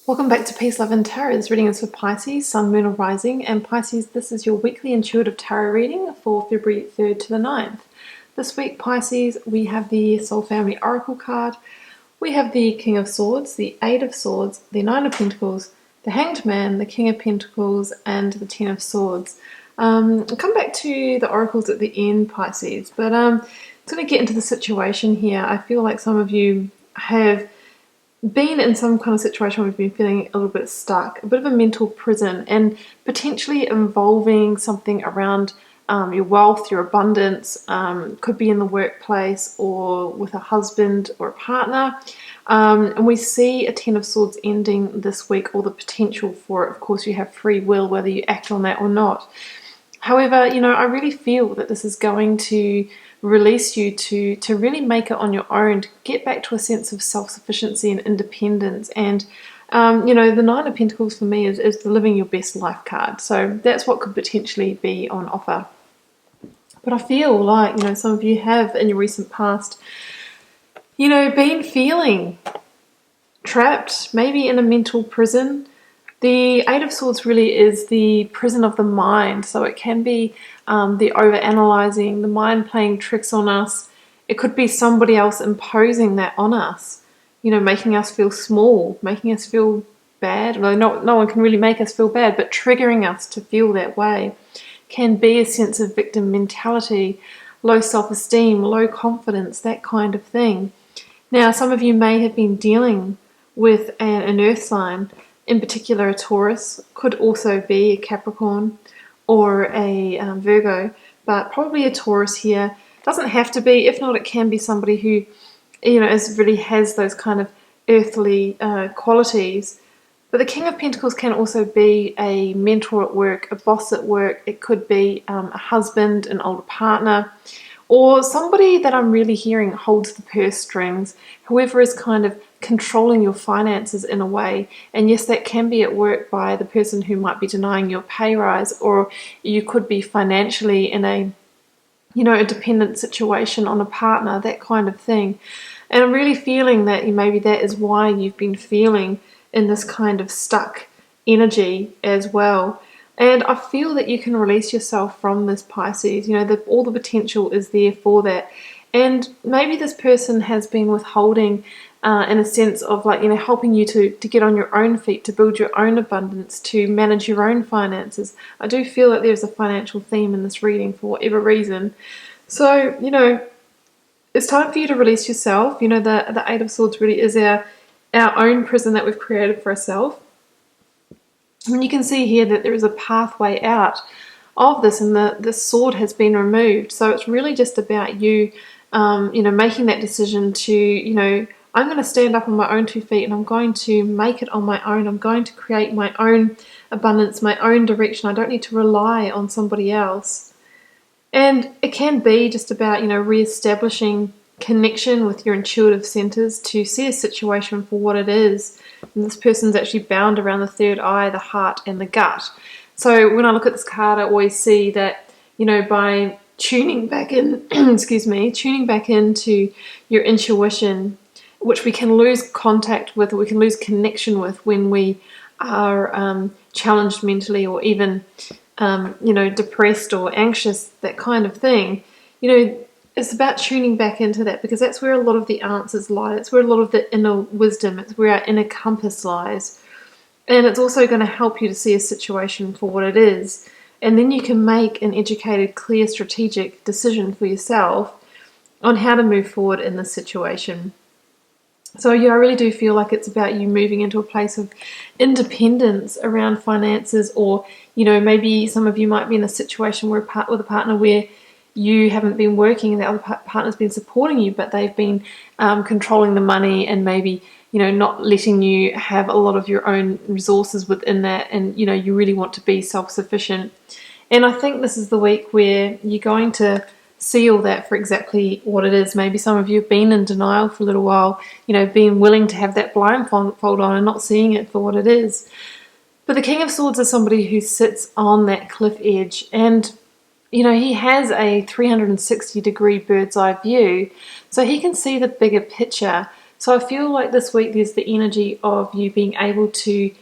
Welcome back to Peace, Love and Tarot. This reading is for Pisces, Sun, Moon or Rising. And Pisces, this is your weekly intuitive tarot reading for February 3rd to the 9th. This week, Pisces, we have the Soul Family Oracle card. We have the King of Swords, the Eight of Swords, the Nine of Pentacles, the Hanged Man, the King of Pentacles, and the Ten of Swords. I'll come back to the oracles at the end, Pisces, but I'm going to get into the situation here. I feel like some of you have been in some kind of situation where we've been feeling a little bit stuck, a bit of a mental prison, and potentially involving something around your wealth, your abundance, could be in the workplace or with a husband or a partner. And we see a Ten of Swords ending this week, or the potential for it. Of course, you have free will whether you act on that or not. However, I really feel that this is going to release you to really make it on your own, to get back to a sense of self-sufficiency and independence. And, the Nine of Pentacles for me is the living your best life card. So that's what could potentially be on offer. But I feel like, some of you have in your recent past, been feeling trapped, maybe in a mental prison. The Eight of Swords really is the prison of the mind, so it can be the over-analyzing, the mind playing tricks on us. It could be somebody else imposing that on us, making us feel small, making us feel bad. Well, no one can really make us feel bad, but triggering us to feel that way can be a sense of victim mentality, low self-esteem, low confidence, that kind of thing. Now, some of you may have been dealing with an earth sign, in particular a Taurus, could also be a Capricorn or a Virgo, but probably a Taurus here. Doesn't have to be. If not, it can be somebody who, really has those kind of earthly qualities. But the King of Pentacles can also be a mentor at work, a boss at work. It could be a husband, an older partner, or somebody that I'm really hearing holds the purse strings, whoever is kind of controlling your finances in a way. And yes, that can be at work by the person who might be denying your pay rise, or you could be financially in a dependent situation on a partner, that kind of thing. And I'm really feeling that maybe that is why you've been feeling in this kind of stuck energy as well. And I feel that you can release yourself from this, Pisces. All the potential is there for that. And maybe this person has been withholding in a sense of helping you to get on your own feet, to build your own abundance, to manage your own finances. I do feel that there's a financial theme in this reading for whatever reason. So, it's time for you to release yourself. The Eight of Swords really is our own prison that we've created for ourselves. And you can see here that there is a pathway out of this, and the sword has been removed. So it's really just about you, making that decision to, I'm going to stand up on my own 2 feet and I'm going to make it on my own. I'm going to create my own abundance, my own direction. I don't need to rely on somebody else. And it can be just about, re-establishing connection with your intuitive centers to see a situation for what it is. And this person's actually bound around the third eye, the heart, and the gut. So when I look at this card, I always see that, by tuning back in, tuning back into your intuition, which we can lose contact with, or we can lose connection with when we are challenged mentally, or even, depressed or anxious, that kind of thing. It's about tuning back into that, because that's where a lot of the answers lie. That's where a lot of the inner wisdom, it's where our inner compass lies. And it's also going to help you to see a situation for what it is. And then you can make an educated, clear, strategic decision for yourself on how to move forward in this situation. So yeah, I really do feel like it's about you moving into a place of independence around finances, or, maybe some of you might be in a situation with a partner where you haven't been working and the other partner's been supporting you, but they've been controlling the money and maybe, not letting you have a lot of your own resources within that. And, you really want to be self-sufficient. And I think this is the week where you're going to see all that for exactly what it is. Maybe some of you have been in denial for a little while, being willing to have that blindfold on and not seeing it for what it is. But the King of Swords is somebody who sits on that cliff edge, and he has a 360-degree bird's eye view, so he can see the bigger picture. So I feel like this week there's the energy of you being able to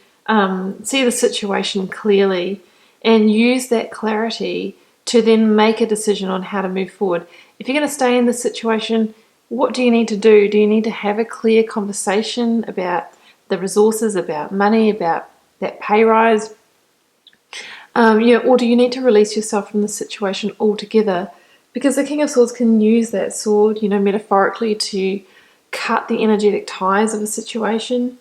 see the situation clearly and use that clarity to then make a decision on how to move forward. If you're going to stay in this situation, what do you need to do? Do you need to have a clear conversation about the resources, about money, about that pay rise? Or do you need to release yourself from the situation altogether? Because the King of Swords can use that sword, metaphorically to cut the energetic ties of a situation.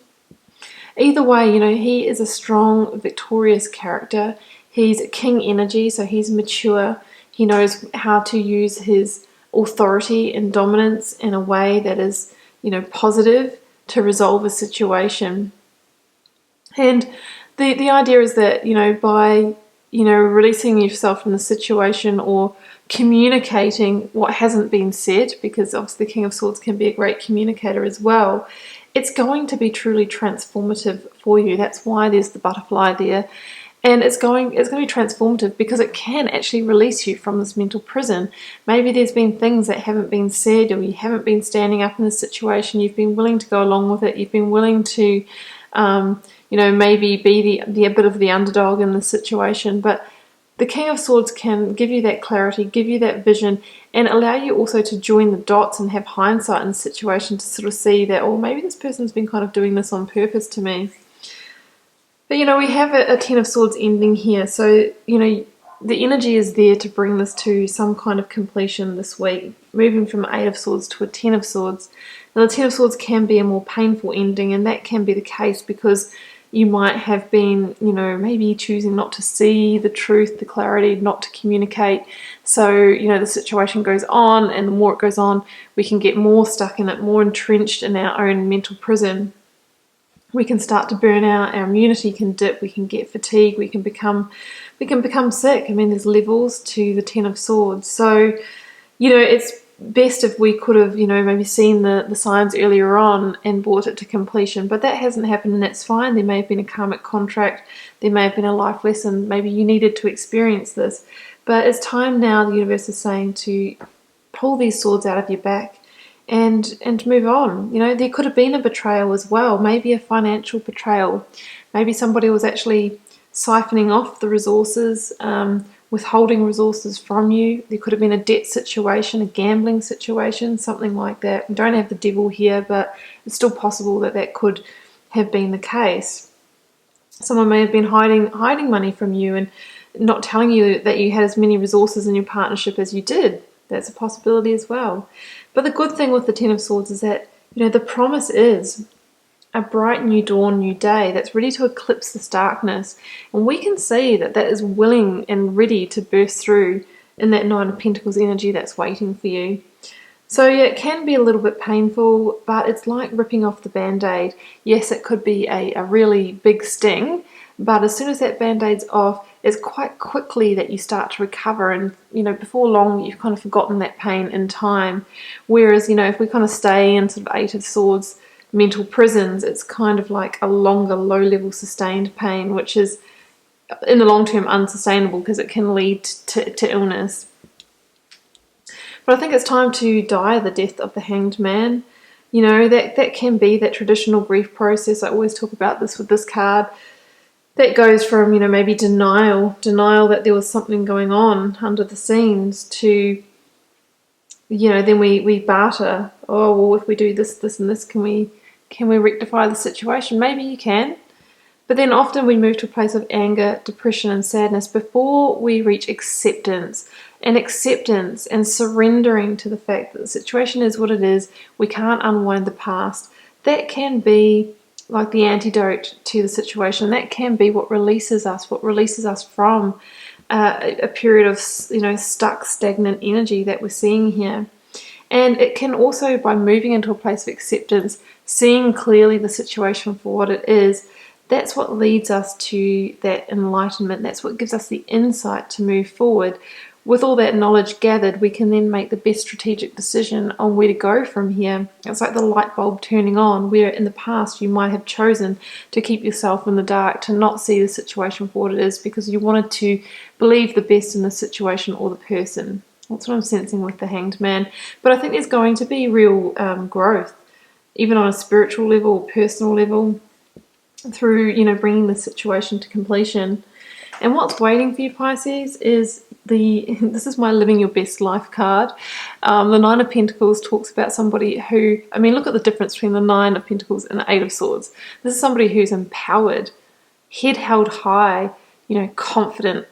Either way, he is a strong, victorious character. He's king energy, so he's mature. He knows how to use his authority and dominance in a way that is, positive to resolve a situation. And the idea is that, by, releasing yourself from the situation or communicating what hasn't been said, because obviously the King of Swords can be a great communicator as well, it's going to be truly transformative for you. That's why there's the butterfly there. And it's going to be transformative because it can actually release you from this mental prison. Maybe there's been things that haven't been said, or you haven't been standing up in the situation. You've been willing to go along with it. You've been willing to, maybe be the bit of the underdog in the situation. But the King of Swords can give you that clarity, give you that vision, and allow you also to join the dots and have hindsight in the situation to sort of see that, oh, maybe this person's been kind of doing this on purpose to me. But, we have a Ten of Swords ending here. So, the energy is there to bring this to some kind of completion this week, moving from Eight of Swords to a Ten of Swords. Now, the Ten of Swords can be a more painful ending, and that can be the case because you might have been, maybe choosing not to see the truth, the clarity, not to communicate. So, the situation goes on, and the more it goes on, we can get more stuck in it, more entrenched in our own mental prison. We can start to burn out, our immunity can dip, we can get fatigued, we can become sick. I mean, there's levels to the Ten of Swords. So, it's best if we could have, maybe seen the signs earlier on and brought it to completion. But that hasn't happened, and that's fine. There may have been a karmic contract, there may have been a life lesson, maybe you needed to experience this. But it's time now, the universe is saying, to pull these swords out of your back and move on. There could have been a betrayal as well, maybe a financial betrayal. Maybe somebody was actually siphoning off the resources, withholding resources from you. There could have been a debt situation, a gambling situation, something like that. We don't have the devil here, but it's still possible that could have been the case. Someone may have been hiding money from you and not telling you that you had as many resources in your partnership as you did. That's a possibility as well. But the good thing with the Ten of Swords is that, the promise is a bright new dawn, new day that's ready to eclipse this darkness. And we can see that is willing and ready to burst through in that Nine of Pentacles energy that's waiting for you. So yeah, it can be a little bit painful, but it's like ripping off the Band-Aid. Yes, it could be a really big sting, but as soon as that Band-Aid's off, it's quite quickly that you start to recover, and before long you've kind of forgotten that pain in time. Whereas if we kind of stay in sort of Eight of Swords mental prisons, it's kind of like a longer, low-level sustained pain, which is in the long term unsustainable because it can lead to illness. But I think it's time to die the death of the Hanged Man. That can be that traditional grief process. I always talk about this with this card. That goes from, maybe denial that there was something going on under the scenes to, then we barter. Oh, well, if we do this, this and this, can we rectify the situation? Maybe you can. But then often we move to a place of anger, depression and sadness before we reach acceptance and surrendering to the fact that the situation is what it is. We can't unwind the past. That can be like the antidote to the situation. That can be what releases us from a period of stuck, stagnant energy that we're seeing here. And it can also, by moving into a place of acceptance, seeing clearly the situation for what it is, that's what leads us to that enlightenment. That's what gives us the insight to move forward. With all that knowledge gathered, we can then make the best strategic decision on where to go from here. It's like the light bulb turning on, where in the past you might have chosen to keep yourself in the dark, to not see the situation for what it is because you wanted to believe the best in the situation or the person. That's what I'm sensing with the Hanged Man. But I think there's going to be real growth. even on a spiritual level or personal level, through, you know, bringing the situation to completion. And what's waiting for you, Pisces, is this is my living your best life card. The Nine of Pentacles talks about somebody who, I mean, look at the difference between the Nine of Pentacles and the Eight of Swords. This is somebody who's empowered, head held high, you know, confident,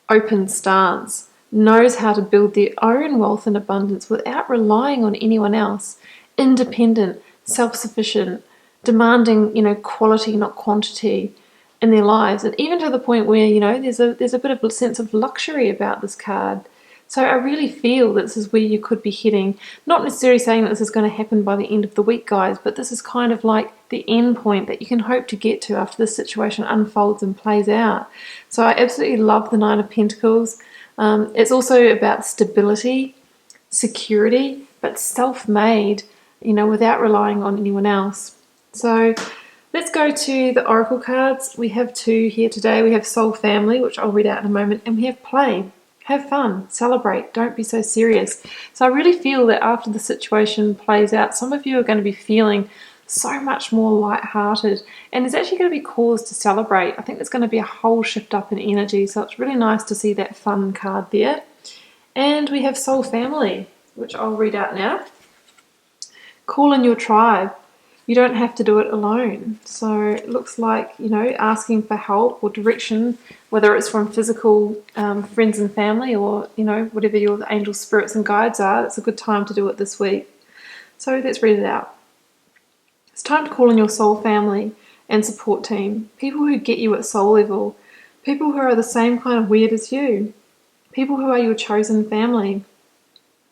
open stance, knows how to build their own wealth and abundance without relying on anyone else, independent, self-sufficient, demanding, you know, quality, not quantity in their lives, and even to the point where, you know, there's a bit of a sense of luxury about this card. So I really feel that this is where you could be heading. Not necessarily saying that this is going to happen by the end of the week, guys, but this is kind of like the end point that you can hope to get to after this situation unfolds and plays out. So I absolutely love the Nine of Pentacles. It's also about stability, security, but self-made, you know, without relying on anyone else. So let's go to the Oracle cards. We have two here today. We have Soul Family, which I'll read out in a moment, and we have Play. Have fun, celebrate, don't be so serious. So I really feel that after the situation plays out, some of you are going to be feeling so much more lighthearted, and there's actually going to be cause to celebrate. I think there's going to be a whole shift up in energy, so it's really nice to see that fun card there. And we have Soul Family, which I'll read out now. Call in your tribe. You don't have to do it alone. So it looks like, you know, asking for help or direction, whether it's from physical friends and family, or, you know, whatever your angel spirits and guides are, it's a good time to do it this week. So let's read it out. It's time to call in your soul family and support team. People who get you at soul level. People who are the same kind of weird as you. People who are your chosen family.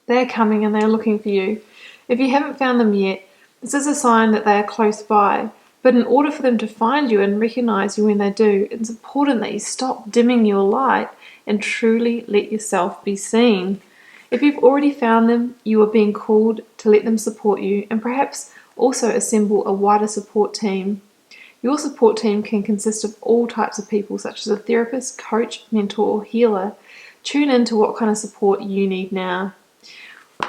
They're coming and they're looking for you. If you haven't found them yet, this is a sign that they are close by, but in order for them to find you and recognize you when they do, it's important that you stop dimming your light and truly let yourself be seen. If you've already found them, you are being called to let them support you and perhaps also assemble a wider support team. Your support team can consist of all types of people, such as a therapist, coach, mentor, or healer. Tune in to what kind of support you need now.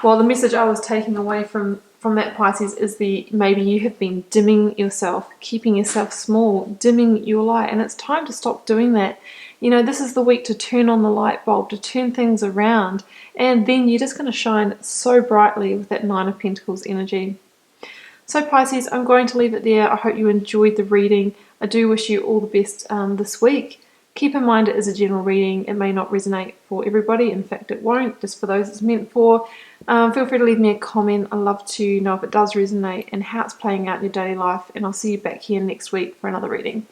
Well, the message I was taking away from that, Pisces, is maybe you have been dimming yourself, keeping yourself small, dimming your light, and it's time to stop doing that. You know, this is the week to turn on the light bulb, to turn things around, and then you're just going to shine so brightly with that Nine of Pentacles energy. So Pisces, I'm going to leave it there. I hope you enjoyed the reading. I do wish you all the best this week. Keep in mind it is a general reading. It may not resonate for everybody. In fact, it won't, just for those it's meant for. Feel free to leave me a comment. I'd love to know if it does resonate and how it's playing out in your daily life. And I'll see you back here next week for another reading.